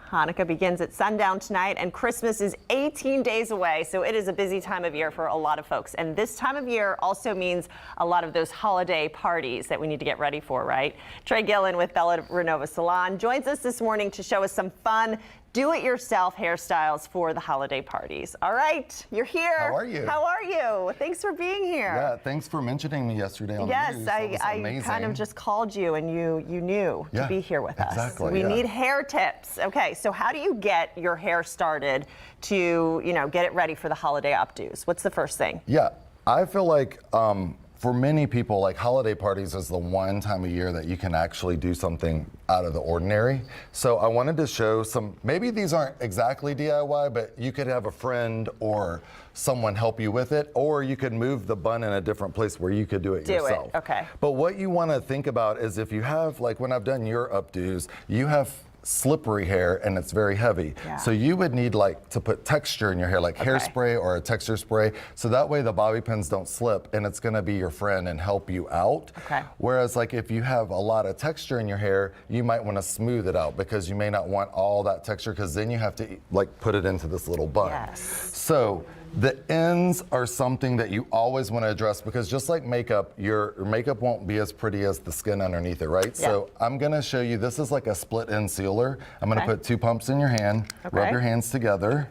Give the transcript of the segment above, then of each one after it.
Hanukkah begins at sundown tonight, and Christmas is 18 days away, so it is a busy time of year for a lot of folks. And this time of year also means a lot of those holiday parties that we need to get ready for, right? Trey Gillen with Bella Renova Salon joins us this morning to show us some fun do-it-yourself hairstyles for the holiday parties. All right, you're here. How are you? How are you? Thanks for being here. Yeah, thanks for mentioning me yesterday on the news. Yes, I kind of just called you and you knew to be here with us. Exactly. We need hair tips. Okay, so how do you get your hair started to, get it ready for the holiday updos? What's the first thing? Yeah, I feel like for many people, like holiday parties is the one time of year that you can actually do something out of the ordinary. So I wanted to show some, maybe these aren't exactly DIY, but you could have a friend or someone help you with it, or you could move the bun in a different place where you could do it yourself. Okay. But what you want to think about is if you have, like when I've done your updos, you have slippery hair and it's very heavy. Yeah. So you would need to put texture in your hair, like hairspray or a texture spray. So that way the bobby pins don't slip and it's gonna be your friend and help you out. Okay. Whereas like if you have a lot of texture in your hair, you might wanna smooth it out because you may not want all that texture because then you have to put it into this little bun. Yes. So the ends are something that you always want to address because just like makeup, your makeup won't be as pretty as the skin underneath it, right? Yeah. So I'm going to show you, this is like a split end sealer. I'm going to put 2 pumps in your hand, rub your hands together.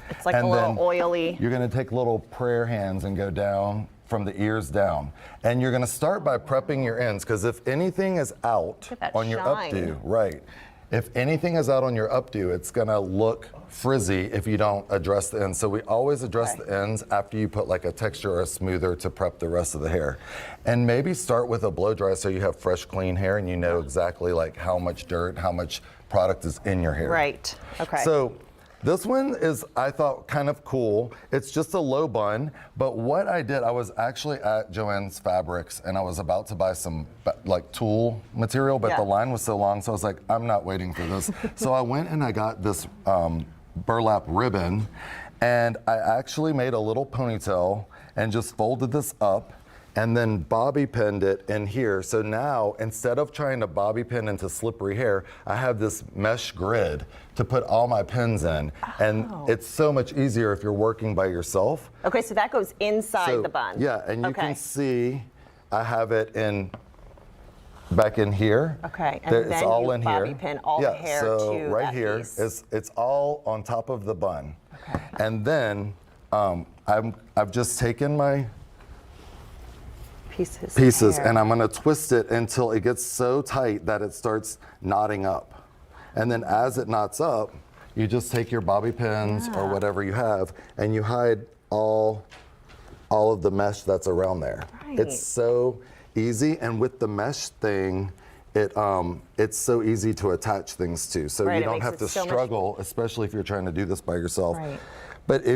It's like a little oily. You're going to take little prayer hands and go down from the ears down. And you're going to start by prepping your ends because if anything is out on your updo, right? If anything is out on your updo, it's gonna look frizzy if you don't address the ends. So we always address the ends after you put like a texture or a smoother to prep the rest of the hair. And maybe start with a blow dry so you have fresh, clean hair and you know exactly like how much dirt, how much product is in your hair. Right, okay. So this one is, I thought, kind of cool. It's just a low bun, but what I did, I was actually at Joann's Fabrics and I was about to buy some like tulle material, but the line was so long, so I was like, I'm not waiting for this. So I went and I got this burlap ribbon and I actually made a little ponytail and just folded this up and then bobby pinned it in here. So now, instead of trying to bobby pin into slippery hair, I have this mesh grid to put all my pins in. And it's so much easier if you're working by yourself. Okay, so that goes inside the bun. Yeah, and you can see I have it back in here. Okay, and it's then all you in bobby here. pin all the hair so to right that here piece. it's all on top of the bun. Okay. And then I've just taken my pieces and I'm gonna twist it until it gets so tight that it starts knotting up. And then as it knots up, you just take your bobby pins or whatever you have and you hide all of the mesh that's around there. Right. It's so easy, and with the mesh thing, it's so easy to attach things to. So you don't have to struggle, especially if you're trying to do this by yourself. Right. But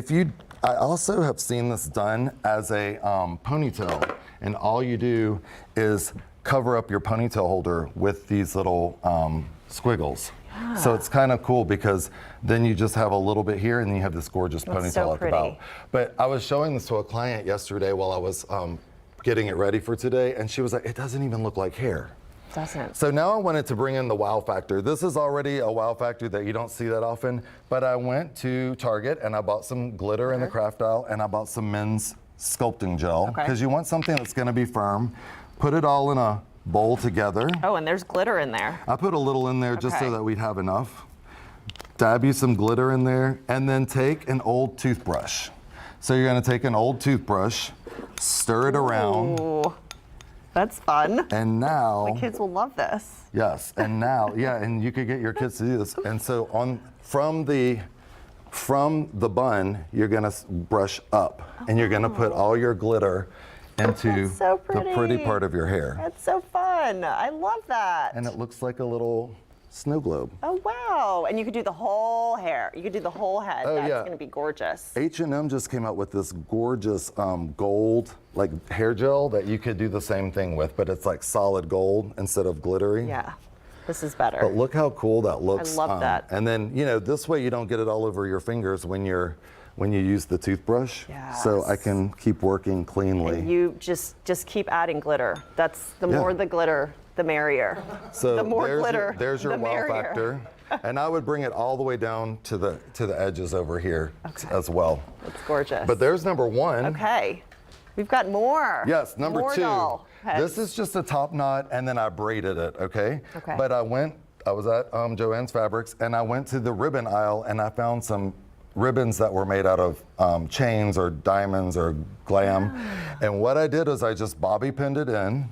I also have seen this done as a ponytail, and all you do is cover up your ponytail holder with these little squiggles. So it's kind of cool because then you just have a little bit here and then you have this gorgeous ponytail at the bow. But I was showing this to a client yesterday while I was getting it ready for today, and she was like, it doesn't even look like hair. Doesn't. So now I wanted to bring in the wow factor. This is already a wow factor that you don't see that often, but I went to Target and I bought some glitter in the craft aisle and I bought some men's sculpting gel because you want something that's gonna be firm. Put it all in a bowl together. Oh, and there's glitter in there. I put a little in there just so that we'd have enough. Dab you some glitter in there and then take an old toothbrush. So you're gonna take an old toothbrush, stir it around. Ooh. That's fun. And now the kids will love this. Yes, and now, and you could get your kids to do this. And so from the bun, you're gonna brush up, and you're gonna put all your glitter into the pretty part of your hair. That's so fun. I love that. And it looks like a little snow globe. Oh, wow. And you could do the whole hair. You could do the whole head. Oh, That's going to be gorgeous. H&M just came out with this gorgeous gold hair gel that you could do the same thing with, but it's like solid gold instead of glittery. Yeah, this is better. But look how cool that looks. I love that. And then, this way you don't get it all over your fingers when you use the toothbrush. Yes. So I can keep working cleanly. And you just keep adding glitter. That's the more the glitter, the merrier. So the more glitter, there's your the wow merrier. factor. And I would bring it all the way down to the edges over here as well. That's gorgeous. But there's number one. Okay. We've got more. Yes, number more two. doll heads. This is just a top knot, and then I braided it, okay? Okay. But I was at Joann's Fabrics, and I went to the ribbon aisle, and I found some ribbons that were made out of chains or diamonds or glam. And what I did was I just bobby pinned it in,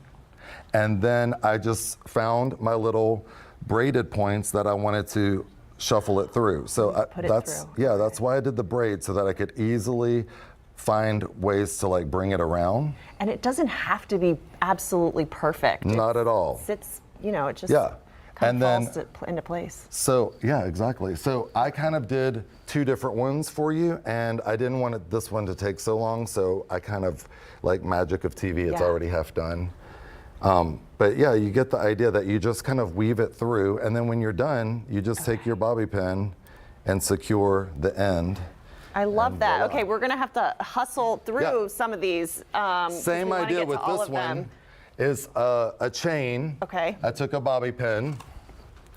and then I just found my little braided points that I wanted to shuffle it through. So that's why I did the braid, so that I could easily find ways to like bring it around. And it doesn't have to be absolutely perfect. Not at all. It's, you know, it just and then falls into place. So yeah, exactly. So I kind of did two different ones for you, and I didn't want this one to take so long, so I kind of, like magic of TV, it's already half done. But yeah, you get the idea that you just kind of weave it through, and then when you're done, you just take your bobby pin and secure the end. I love that. Voila. Okay, we're gonna have to hustle through some of these. Same idea with this one. Is a chain. Okay. I took a bobby pin,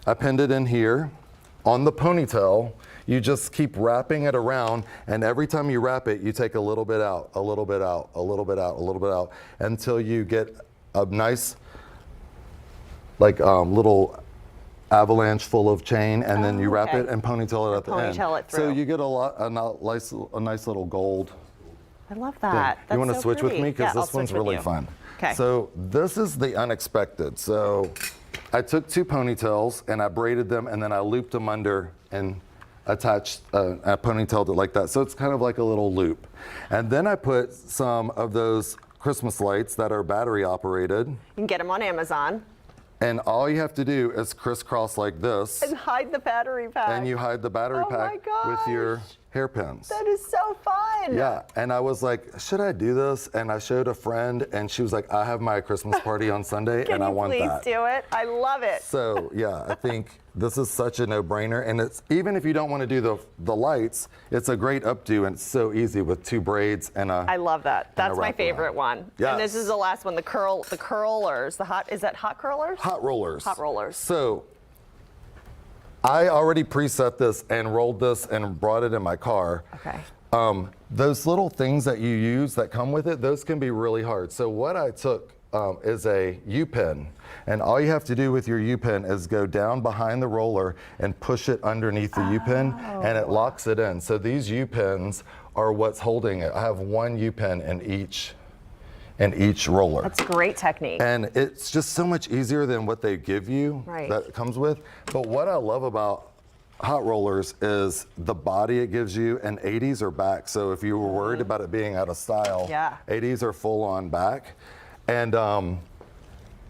I pinned it in here. On the ponytail, you just keep wrapping it around, and every time you wrap it, you take a little bit out, a little bit out, a little bit out, a little bit out, until you get a nice, like little avalanche full of chain, and then you wrap it and ponytail it at the end. Ponytail it through. So you get a nice little gold. I love that. You want to so switch with pretty. me? Because I'll this one's switch with really you. fun. Okay. So this is the unexpected. So I took two ponytails and I braided them, and then I looped them under and attached, I ponytailed it like that. So it's kind of like a little loop. And then I put some of those Christmas lights that are battery operated. You can get them on Amazon. And all you have to do is crisscross like this. And hide the battery pack. And you hide the battery pack with your hairpins. That is so fun. Yeah, and I was like, should I do this? And I showed a friend, and she was like, I have my Christmas party on Sunday, and I want that. Can you please do it? I love it. So yeah, I think this is such a no-brainer, and it's even if you don't want to do the lights, it's a great updo, and it's so easy with two braids and a. I love that. That's my favorite one. Yes. And this is the last one, the curlers, is that hot curlers? Hot rollers. Hot rollers. So I already preset this and rolled this and brought it in my car. Okay. Those little things that you use that come with it, those can be really hard. So what I took is a U-pin, and all you have to do with your U-pin is go down behind the roller and push it underneath the U-pin, and it locks it in. So these U-pins are what's holding it. I have one U-pin in each roller. That's a great technique. And it's just so much easier than what they give you that it comes with. But what I love about hot rollers is the body it gives you, and 80s are back. So if you were worried about it being out of style, 80s are full on back. And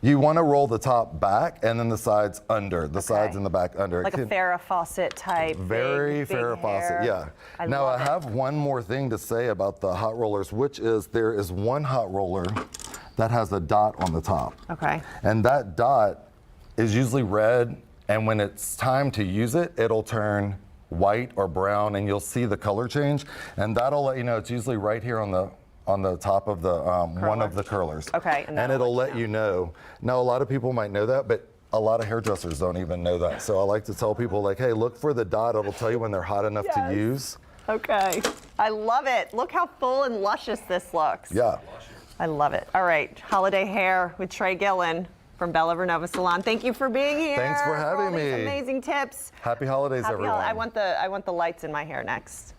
you want to roll the top back and then the sides under, the sides and the back under. Like a Farrah Fawcett type. Very Farrah Fawcett, yeah. Now I have one more thing to say about the hot rollers, which is there is one hot roller that has a dot on the top. Okay. And that dot is usually red, and when it's time to use it, it'll turn white or brown, and you'll see the color change, and that'll let you know it's usually right here on the top of the one of the curlers. Okay. And it'll let you know. Now a lot of people might know that, but a lot of hairdressers don't even know that. So I like to tell people like, hey, look for the dot. It'll tell you when they're hot enough to use. Okay. I love it. Look how full and luscious this looks. Yeah. I love it. All right. Holiday hair with Trey Gillen from Bella Vernova Salon. Thank you for being here. Thanks for having me. Amazing tips. Happy holidays, everyone. I want the lights in my hair next.